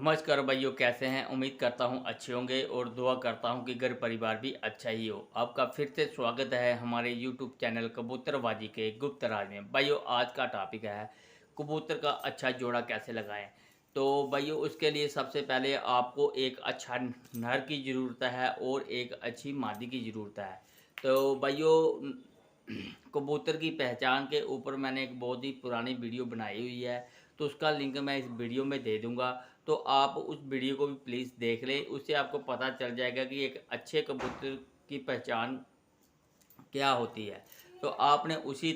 नमस्कार भाइयों, कैसे हैं। उम्मीद करता हूं अच्छे होंगे और दुआ करता हूं कि घर परिवार भी अच्छा ही हो। आपका फिर से स्वागत है हमारे YouTube चैनल कबूतरबाजी के गुप्त राज में। भाइयों, आज का टॉपिक है कबूतर का अच्छा जोड़ा कैसे लगाएं। तो भाइयों, उसके लिए सबसे पहले आपको एक अच्छा नर की ज़रूरत है और एक अच्छी मादी की ज़रूरत है। तो भाइयों, कबूतर की पहचान के ऊपर मैंने एक बहुत ही पुरानी वीडियो बनाई हुई है, तो उसका लिंक मैं इस वीडियो में दे दूंगा। तो आप उस वीडियो को भी प्लीज़ देख लें, उससे आपको पता चल जाएगा कि एक अच्छे कबूतर की पहचान क्या होती है। तो आपने उसी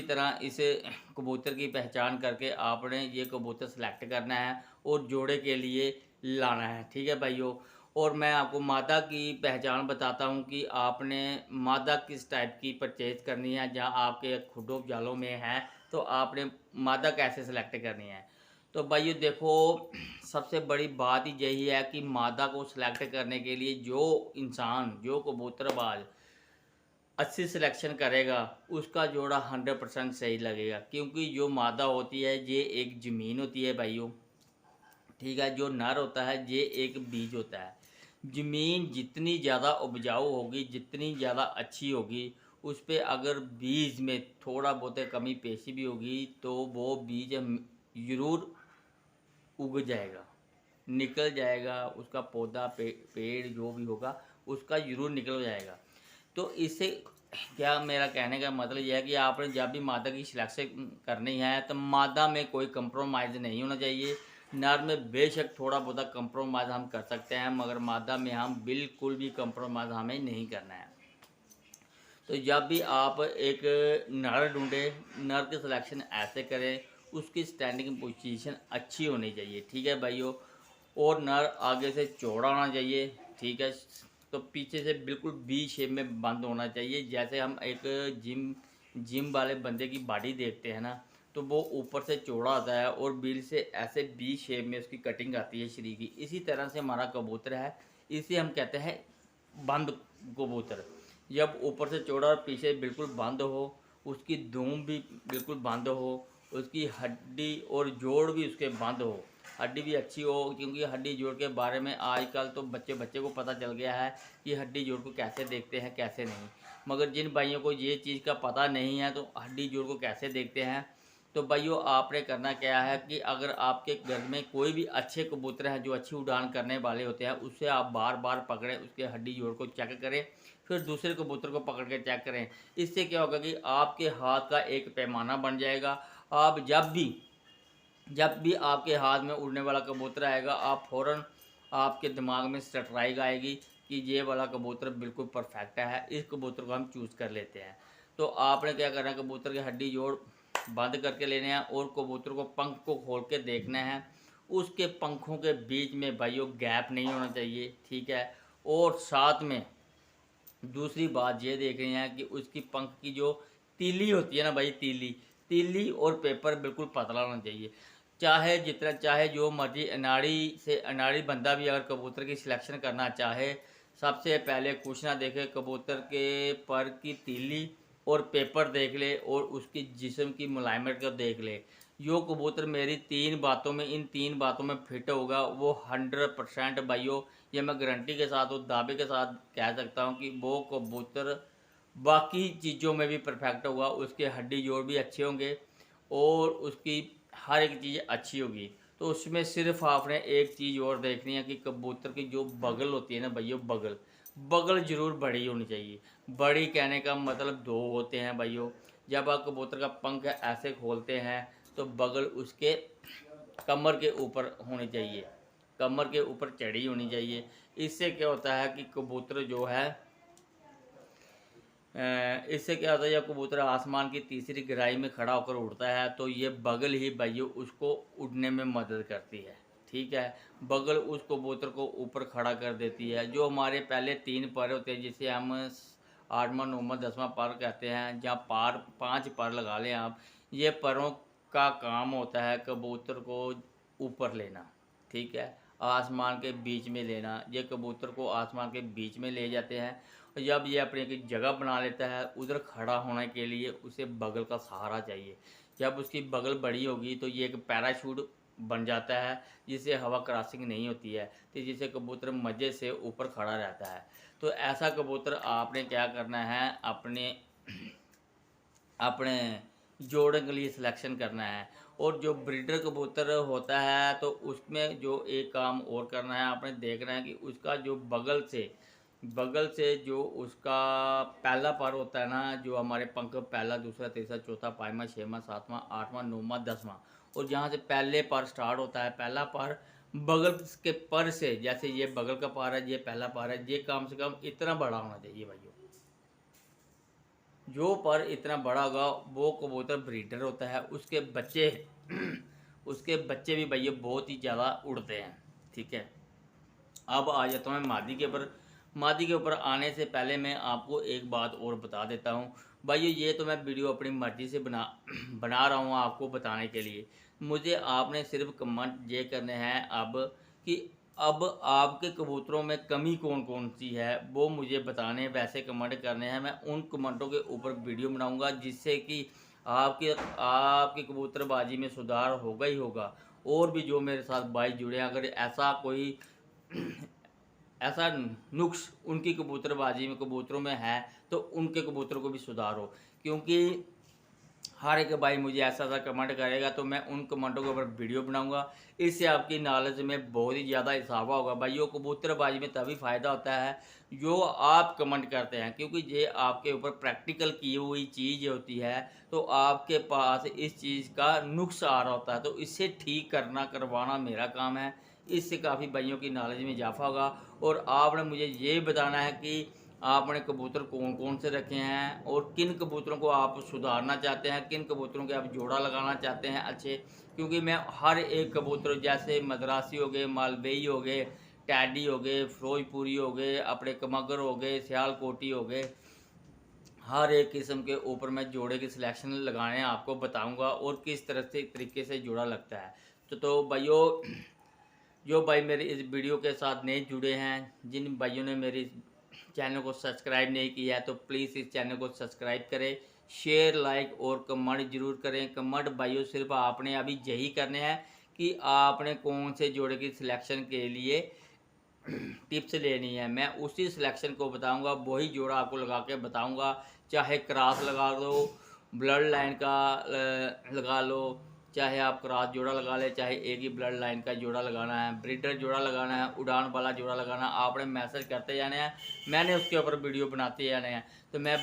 तरह इस कबूतर की पहचान करके आपने ये कबूतर सेलेक्ट करना है और जोड़े के लिए लाना है। ठीक है भाइयों। और मैं आपको मादा की पहचान बताता हूँ कि आपने मादा किस टाइप की परचेज करनी है। जहाँ आपके खुडो जालों में है तो आपने मादा कैसे सेलेक्ट करनी है। तो भाइयों देखो, सबसे बड़ी बात ही यही है कि मादा को सिलेक्ट करने के लिए जो कबूतरबाज अच्छी सिलेक्शन करेगा उसका जोड़ा 100% सही लगेगा। क्योंकि जो मादा होती है ये एक ज़मीन होती है भाइयों, ठीक है। जो नर होता है ये एक बीज होता है। ज़मीन जितनी ज़्यादा उपजाऊ होगी, जितनी ज़्यादा अच्छी होगी, उस पर अगर बीज में थोड़ा बहुत कमी पेशी भी होगी तो वो बीज ज़रूर उग जाएगा, निकल जाएगा। उसका पौधा पेड़ जो भी होगा उसका ज़रूर निकल जाएगा। तो इससे क्या मेरा कहने का मतलब यह है कि आपने जब भी मादा की सिलेक्शन करनी है तो मादा में कोई कंप्रोमाइज़ नहीं होना चाहिए। नर में बेशक थोड़ा बहुत कंप्रोमाइज़ हम कर सकते हैं, मगर मादा में हम बिल्कुल भी कंप्रोमाइज़ हमें नहीं करना है। तो जब भी आप एक नर ढूंढें, नर की सिलेक्शन ऐसे करें, उसकी स्टैंडिंग पोजीशन अच्छी होनी चाहिए। ठीक है भाइयों। और नर आगे से चौड़ा होना चाहिए, ठीक है। तो पीछे से बिल्कुल बी शेप में बंद होना चाहिए। जैसे हम एक जिम वाले बंदे की बॉडी देखते हैं ना, तो वो ऊपर से चौड़ा आता है और बिल से ऐसे बी शेप में उसकी कटिंग आती है शरीर की। इसी तरह से हमारा कबूतर है, इसे हम कहते हैं बंद कबूतर। जब ऊपर से चौड़ा और पीछे बिल्कुल बंद हो, उसकी धूम भी बिल्कुल बंद हो, उसकी हड्डी और जोड़ भी उसके बंद हो, हड्डी भी अच्छी हो। क्योंकि हड्डी जोड़ के बारे में आजकल तो बच्चे बच्चे को पता चल गया है कि हड्डी जोड़ को कैसे देखते हैं कैसे नहीं। मगर जिन भाइयों को ये चीज़ का पता नहीं है तो हड्डी जोड़ को कैसे देखते हैं, तो भाइयों आपने करना क्या है कि अगर आपके घर में कोई भी अच्छे कबूतर हैं जो अच्छी उड़ान करने वाले होते हैं, उससे आप बार बार पकड़ें, उसके हड्डी जोड़ को चेक करें, फिर दूसरे कबूतर को पकड़ के चेक करें। इससे क्या होगा कि आपके हाथ का एक पैमाना बन जाएगा। आप जब भी आपके हाथ में उड़ने वाला कबूतर आएगा, आप फ़ौरन आपके दिमाग में स्ट्राइक आएगी कि ये वाला कबूतर बिल्कुल परफेक्ट है, इस कबूतर को हम चूज़ कर लेते हैं। तो आपने क्या करना है, कबूतर की हड्डी जोड़ बंद करके लेने हैं और कबूतर को पंख को खोल के देखना है। उसके पंखों के बीच में भाइयों गैप नहीं होना चाहिए, ठीक है। और साथ में दूसरी बात ये देख रहे हैं कि उसकी पंख की जो तीली होती है ना भाई, तीली तीली और पेपर बिल्कुल पतला होना चाहिए। चाहे जितना चाहे जो मर्जी अनाड़ी से अनाड़ी बंदा भी अगर कबूतर की सिलेक्शन करना चाहे, सबसे पहले कुछ ना देखे, कबूतर के पर की तीली और पेपर देख ले और उसकी जिस्म की मुलायमत को देख ले। जो कबूतर मेरी इन तीन बातों में फिट होगा वो 100% भाइयों, ये मैं गारंटी के साथ और दावे के साथ कह सकता हूँ कि वो कबूतर बाकी चीज़ों में भी परफेक्ट होगा। उसके हड्डी जोड़ भी अच्छे होंगे और उसकी हर एक चीज़ अच्छी होगी। तो उसमें सिर्फ आपने एक चीज़ और देखनी है कि कबूतर की जो बगल होती है ना भैया, बगल बगल ज़रूर बड़ी होनी चाहिए। बड़ी कहने का मतलब दो होते हैं भाइयों। जब आप कबूतर का पंख ऐसे खोलते हैं तो बगल उसके कमर के ऊपर होनी चाहिए, कमर के ऊपर चढ़ी होनी चाहिए। इससे क्या होता है कि कबूतर जो है इससे क्या होता है, जब कबूतर आसमान की तीसरी गहराई में खड़ा होकर उड़ता है तो ये बगल ही भाइयों उसको उड़ने में मदद करती है, ठीक है। बगल उस कबूतर को ऊपर खड़ा कर देती है। जो हमारे पहले तीन पर होते हैं जिसे हम आठवां नौवां दसवां पर कहते हैं, जहाँ पार 5 पर लगा लें आप, ये परों का काम होता है कबूतर को ऊपर लेना, ठीक है, आसमान के बीच में लेना। ये कबूतर को आसमान के बीच में ले जाते हैं और जब ये अपनी एक जगह बना लेता है उधर खड़ा होने के लिए उसे बगल का सहारा चाहिए। जब उसकी बगल बड़ी होगी तो ये एक पैराशूट बन जाता है, जिससे हवा क्रॉसिंग नहीं होती है, तो जिससे कबूतर मज़े से ऊपर खड़ा रहता है। तो ऐसा कबूतर आपने क्या करना है, अपने अपने जोड़े के लिए सिलेक्शन करना है। और जो ब्रीडर कबूतर होता है तो उसमें जो एक काम और करना है, आपने देखना है कि उसका जो बगल से जो उसका पहला पर होता है ना, जो हमारे पंख पहला, दूसरा, तीसरा, चौथा, पाँचवा, छठवां, सातवां, आठवां, नौवां, 10वां, और जहाँ से पहले पर स्टार्ट होता है, पहला पर बगल के पर से, जैसे ये बगल का पर है, ये पहला पर है, ये कम से कम इतना बड़ा होना चाहिए भाइयों। जो पर इतना बड़ा होगा वो कबूतर ब्रीडर होता है। उसके बच्चे उसके बच्चे भी भैया बहुत ही ज़्यादा उड़ते हैं। ठीक है, अब आ जाता हूँ मैं मादी के ऊपर। मादी के ऊपर आने से पहले मैं आपको एक बात और बता देता हूँ भाइयों। ये तो मैं वीडियो अपनी मर्ज़ी से बना रहा हूँ आपको बताने के लिए। मुझे आपने सिर्फ कमेंट ये करने हैं अब कि अब आपके कबूतरों में कमी कौन कौन सी है वो मुझे बताने, वैसे कमेंट करने हैं। मैं उन कमेंटों के ऊपर वीडियो बनाऊंगा जिससे कि आपके आपकी कबूतरबाजी में सुधार होगा ही होगा। और भी जो मेरे साथ भाई जुड़े हैं, अगर ऐसा कोई ऐसा नुक्स उनकी कबूतरबाजी में, कबूतरों में है, तो उनके कबूतरों को भी सुधार हो। क्योंकि हर एक भाई मुझे ऐसा ऐसा कमेंट करेगा तो मैं उन कमेंटों के ऊपर वीडियो बनाऊंगा। इससे आपकी नॉलेज में बहुत ही ज़्यादा इजाफा होगा भाइयों। कबूतरबाजी में तभी फ़ायदा होता है जो आप कमेंट करते हैं, क्योंकि ये आपके ऊपर प्रैक्टिकल की हुई चीज़ होती है। तो आपके पास इस चीज़ का नुक्स आ रहा होता है, तो इससे ठीक करवाना मेरा काम है। इससे काफ़ी भाइयों की नॉलेज में इजाफा होगा। और आपने मुझे ये बताना है कि आपने कबूतर कौन कौन से रखे हैं और किन कबूतरों को आप सुधारना चाहते हैं, किन कबूतरों के आप जोड़ा लगाना चाहते हैं अच्छे। क्योंकि मैं हर एक कबूतर, जैसे मद्रासी हो गए, मालवेई हो गए, टैडी हो गए, फिरोजपुरी हो गए, अपने कमगर हो गए, सियालकोटी हो गए, हर एक किस्म के ऊपर मैं जोड़े की सिलेक्शन लगाने आपको बताऊंगा और किस तरह से तरीके से जोड़ा लगता है। तो भाइयों, जो भाई मेरे इस वीडियो के साथ नए जुड़े हैं, जिन भाइयों ने मेरी चैनल को सब्सक्राइब नहीं किया है, तो प्लीज़ इस चैनल को सब्सक्राइब करें, शेयर, लाइक और कमेंट जरूर करें। कमेंट भाइयों सिर्फ आपने अभी यही करने हैं कि आपने कौन से जोड़े की सिलेक्शन के लिए टिप्स लेनी है। मैं उसी सिलेक्शन को बताऊंगा, वही जोड़ा आपको लगा के बताऊंगा। चाहे क्रॉस लगा लो, ब्लड लाइन का लगा लो, चाहे आप क्रॉस जोड़ा लगा ले, चाहे एक ही ब्लड लाइन का जोड़ा लगाना है, ब्रीडर जोड़ा लगाना है, उड़ान वाला जोड़ा लगाना, आपने मैसेज करते जाने हैं, मैंने उसके ऊपर वीडियो बनाते जाने हैं। तो मैं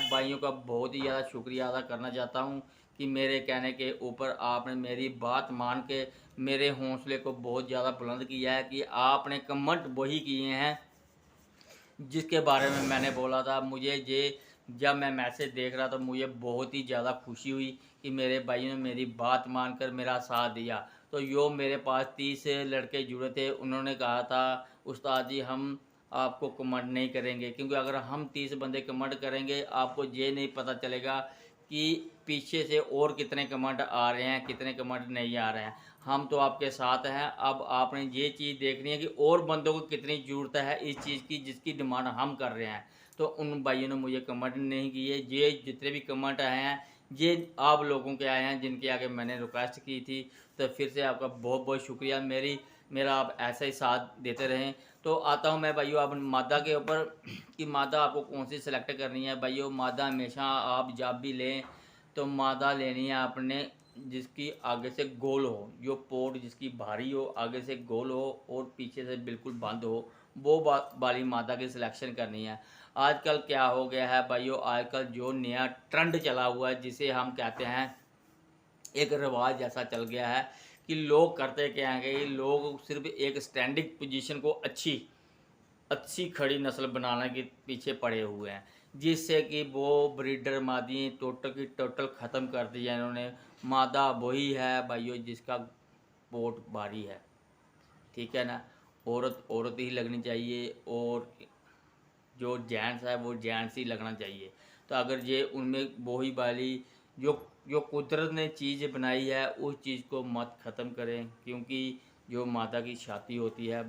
भाइयों का बहुत ही ज़्यादा शुक्रिया अदा करना चाहता हूँ कि मेरे कहने के ऊपर आपने मेरी बात मान के मेरे हौसले को बहुत ज़्यादा बुलंद किया है कि आपने कमेंट वही किए हैं जिसके बारे में मैंने बोला था। मुझे ये जब मैं मैसेज देख रहा था मुझे बहुत ही ज़्यादा खुशी हुई कि मेरे भाइयों ने मेरी बात मानकर मेरा साथ दिया। तो यो मेरे पास 30 लड़के जुड़े थे, उन्होंने कहा था उस्ताद जी हम आपको कमेंट नहीं करेंगे, क्योंकि अगर हम 30 बंदे कमेंट करेंगे आपको ये नहीं पता चलेगा कि पीछे से और कितने कमेंट आ रहे हैं, कितने कमेंट नहीं आ रहे हैं। हम तो आपके साथ हैं। अब आपने ये चीज़ देखनी है कि और बंदों को कितनी ज़रूरत है इस चीज़ की जिसकी डिमांड हम कर रहे हैं। तो उन भाइयों ने मुझे कमेंट नहीं किए। ये जितने भी कमेंट आए हैं ये आप लोगों के आए हैं जिनके आगे मैंने रिक्वेस्ट की थी। तो फिर से आपका बहुत बहुत शुक्रिया। मेरा आप ऐसा ही साथ देते रहें। तो आता हूँ मैं भाइयों अब मादा के ऊपर कि मादा आपको कौन सी सिलेक्ट करनी है। भाइयों मादा हमेशा आप जब भी लें तो मादा लेनी है आपने जिसकी आगे से गोल हो, जो पोट जिसकी भारी हो, आगे से गोल हो और पीछे से बिल्कुल बंद हो, वो वाली मादा की सिलेक्शन करनी है। आजकल क्या हो गया है भाइयों, आजकल जो नया ट्रेंड चला हुआ है जिसे हम कहते हैं एक रिवाज जैसा चल गया है कि लोग करते क्या हैं कि लोग सिर्फ एक स्टैंडिंग पोजीशन को अच्छी अच्छी खड़ी नस्ल बनाने के पीछे पड़े हुए हैं, जिससे कि वो ब्रीडर मादी टोटल की टोटल ख़त्म कर दी है इन्होंने। मादा वही है भाइयों जिसका पोट भारी है, ठीक है ना। औरत औरत ही लगनी चाहिए और जो जेंट्स है वो जेंट्स ही लगना चाहिए। तो अगर ये उनमें वही वाली जो जो कुदरत ने चीज़ बनाई है उस चीज़ को मत ख़त्म करें, क्योंकि जो माता की छाती होती है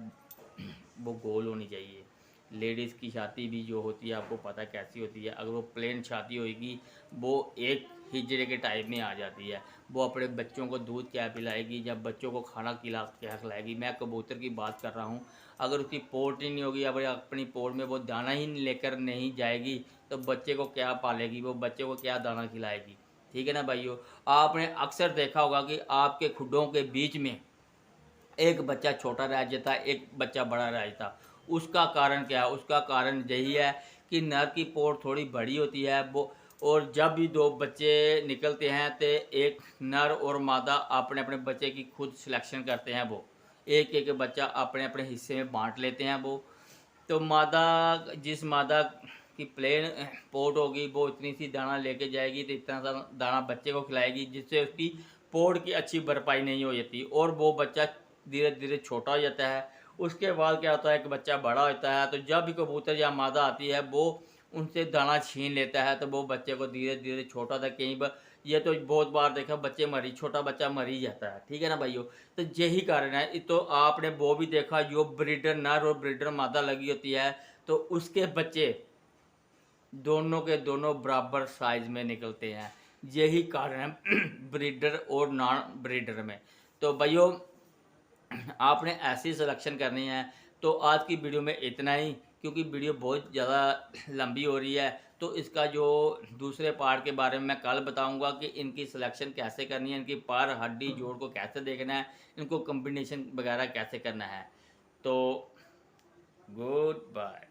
वो गोल होनी चाहिए। लेडीज़ की छाती भी जो होती है आपको पता है कैसी होती है। अगर वो प्लेन छाती होएगी वो एक हिजड़े के टाइप में आ जाती है। वो अपने बच्चों को दूध क्या पिलाएगी, जब बच्चों को खाना क्या खिलाएगी। मैं कबूतर की बात कर रहा हूँ। अगर उसकी पोर्ट ही नहीं होगी, अगर अपनी पोर्ट में वो दाना ही लेकर नहीं जाएगी तो बच्चे को क्या पालेगी, वो बच्चे को क्या दाना खिलाएगी। ठीक है ना भाइयों। आपने अक्सर देखा होगा कि आपके खुडों के बीच में एक बच्चा छोटा रह जाता है, एक बच्चा बड़ा रह जाता है। उसका कारण क्या है? उसका कारण यही है कि नर की पोर थोड़ी बड़ी होती है वो, और जब भी 2 बच्चे निकलते हैं तो एक नर और मादा अपने-अपने बच्चे की खुद सिलेक्शन करते हैं वो। एक-एक बच्चा अपने-अपने हिस्से में बाँट लेते हैं वो। तो जिस मादा की प्लेन पोर्ट होगी वो इतनी सी दाना लेके जाएगी तो इतना सा दाना बच्चे को खिलाएगी, जिससे उसकी पोर्ट की अच्छी भरपाई नहीं हो जाती और वो बच्चा धीरे धीरे छोटा हो जाता है। उसके बाद क्या होता है कि बच्चा बड़ा होता है, तो जब भी कबूतर या मादा आती है वो उनसे दाना छीन लेता है, तो वो बच्चे को धीरे धीरे छोटा था कहीं बार, ये तो बहुत बार देखा बच्चे मरी छोटा बच्चा मर ही जाता है। ठीक है ना भाइयों। तो यही कारण है। तो आपने वो भी देखा जो ब्रीडर नर और ब्रीडर मादा लगी होती है तो उसके बच्चे दोनों के दोनों बराबर साइज में निकलते हैं। यही कारण है ब्रीडर और नॉन ब्रीडर में। तो भाइयों आपने ऐसी सिलेक्शन करनी है। तो आज की वीडियो में इतना ही, क्योंकि वीडियो बहुत ज़्यादा लंबी हो रही है। तो इसका जो दूसरे पार्ट के बारे में मैं कल बताऊंगा कि इनकी सिलेक्शन कैसे करनी है, इनकी पर हड्डी जोड़ को कैसे देखना है, इनको कम्बिनेशन वगैरह कैसे करना है। तो गुड बाय।